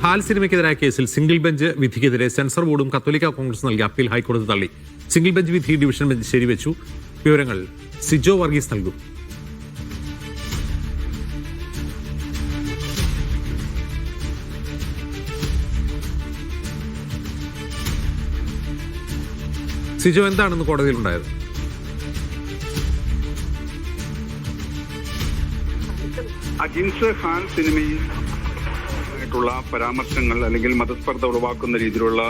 ഹാൽ സിനിമയ്ക്കെതിരായ കേസിൽ single bench വിധിക്കെതിരെ sensor ബോർഡും കത്തോലിക്ക കോൺഗ്രസ് നൽകിയ അപ്പീൽ ഹൈക്കോടതി തള്ളി. സിംഗിൾ ബെഞ്ച് വിധി ഡിവിഷൻ ബെഞ്ച് ശരിവെച്ചു. വിവരങ്ങൾ സിജോ വർഗീസ് നൽകും. സിജോ, എന്താണെന്ന് കോടതിയിലുണ്ടായത്? അജിൻസ് ഹാൽ സിനിമയിൽ പരാമർശങ്ങൾ അല്ലെങ്കിൽ മതസ്പർദ്ധ ഉളവാക്കുന്ന രീതിയിലുള്ള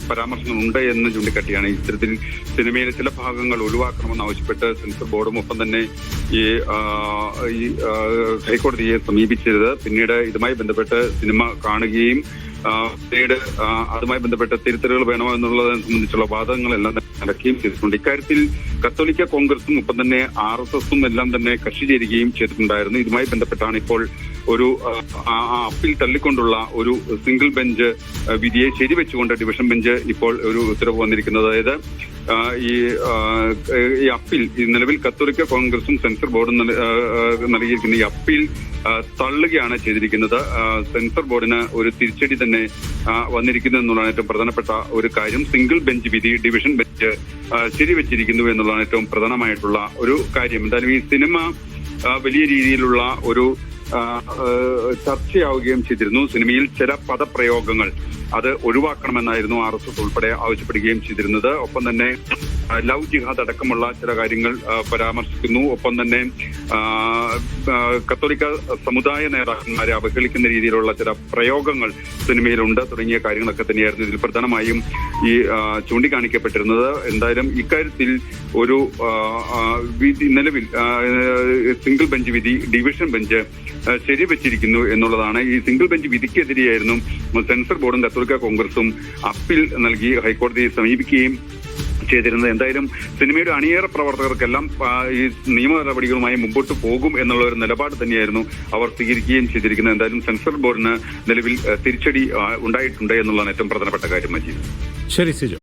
പരാമർശങ്ങൾ ഉണ്ട് എന്ന് ചൂണ്ടിക്കാട്ടിയാണ് ഇത്തരത്തിൽ സിനിമയിലെ ചില ഭാഗങ്ങൾ ഒഴിവാക്കണമെന്ന് ആവശ്യപ്പെട്ട് സെൻസർ ബോർഡും ഒപ്പം തന്നെ ഈ ഹൈക്കോടതിയെ സമീപിച്ചത്. പിന്നീട് ഇതുമായി ബന്ധപ്പെട്ട് സിനിമ കാണുകയും പിന്നീട് അതുമായി ബന്ധപ്പെട്ട തിരുത്തലുകൾ വേണോ എന്നുള്ളതിനെ സംബന്ധിച്ചുള്ള വാദങ്ങളെല്ലാം നടക്കുകയും ചെയ്തിട്ടുണ്ട്. ഇക്കാര്യത്തിൽ കത്തോലിക്ക കോൺഗ്രസും ഒപ്പം തന്നെ RSSും എല്ലാം തന്നെ കക്ഷി ചേരുകയും ചെയ്തിട്ടുണ്ടായിരുന്നു. ഇതുമായി ബന്ധപ്പെട്ടാണ് ഇപ്പോൾ ഒരു അപ്പീൽ തള്ളിക്കൊണ്ടുള്ള ഒരു സിംഗിൾ ബെഞ്ച് വിധിയെ ശരിവെച്ചുകൊണ്ട് ഡിവിഷൻ ബെഞ്ച് ഇപ്പോൾ ഒരു ഉത്തരവ് വന്നിരിക്കുന്നത്. അതായത് ഈ അപ്പീൽ നിലവിൽ കത്തോലിക്ക കോൺഗ്രസും സെൻസർ ബോർഡും നൽകിയിരിക്കുന്ന ഈ അപ്പീൽ തള്ളുകയാണ് ചെയ്തിരിക്കുന്നത്. സെൻസർ ബോർഡിന് ഒരു തിരിച്ചടി തന്നെ വന്നിരിക്കുന്നു എന്നുള്ളതാണ് ഏറ്റവും പ്രധാനപ്പെട്ട ഒരു കാര്യം. സിംഗിൾ ബെഞ്ച് വിധി ഡിവിഷൻ ബെഞ്ച് ശരിവെച്ചിരിക്കുന്നു എന്നുള്ളതാണ് ഏറ്റവും പ്രധാനമായിട്ടുള്ള ഒരു കാര്യം. എന്തായാലും ഈ സിനിമ വലിയ രീതിയിലുള്ള ഒരു ചർച്ചയാവുകയും ചെയ്തിരുന്നു. സിനിമയിൽ ചില പദപ്രയോഗങ്ങൾ അത് ഒഴിവാക്കണമെന്നായിരുന്നു RSS ഉൾപ്പെടെ ആവശ്യപ്പെടുകയും ചെയ്തിരുന്നത്. ഒപ്പം തന്നെ ലവ് ജിഹാദ് അടക്കമുള്ള ചില കാര്യങ്ങൾ പരാമർശിക്കുന്നു. ഒപ്പം തന്നെ കത്തോലിക്ക സമുദായ നേതാക്കന്മാരെ അവഹേളിക്കുന്ന രീതിയിലുള്ള ചില പ്രയോഗങ്ങൾ സിനിമയിലുണ്ട് തുടങ്ങിയ കാര്യങ്ങളൊക്കെ തന്നെയായിരുന്നു ഇതിൽ പ്രധാനമായും ഈ ചൂണ്ടിക്കാണിക്കപ്പെട്ടിരുന്നത്. എന്തായാലും ഇക്കാര്യത്തിൽ ഒരു നിലവിൽ സിംഗിൾ ബെഞ്ച് വിധി ഡിവിഷൻ ബെഞ്ച് ശരിവെച്ചിരിക്കുന്നു എന്നുള്ളതാണ്. ഈ സിംഗിൾ ബെഞ്ച് വിധിക്കെതിരെയായിരുന്നു സെൻസർ ബോർഡും കത്തോലിക്ക കോൺഗ്രസും അപ്പീൽ നൽകി ഹൈക്കോടതിയെ സമീപിക്കുകയും ചെയ്തിരുന്നത്. എന്തായാലും സിനിമയുടെ അണിയേറ പ്രവർത്തകർക്കെല്ലാം ഈ നിയമ നടപടികളുമായി മുമ്പോട്ട് പോകും എന്നുള്ള ഒരു നിലപാട് തന്നെയായിരുന്നു അവർ സ്വീകരിക്കുകയും ചെയ്തിരിക്കുന്നത്. എന്തായാലും സെൻസർ ബോർഡിന് നിലവിൽ തിരിച്ചടി ഉണ്ടായിട്ടുണ്ട് എന്നുള്ളതാണ് ഏറ്റവും പ്രധാനപ്പെട്ട കാര്യം. മജീദ്, ശരി സിജോ.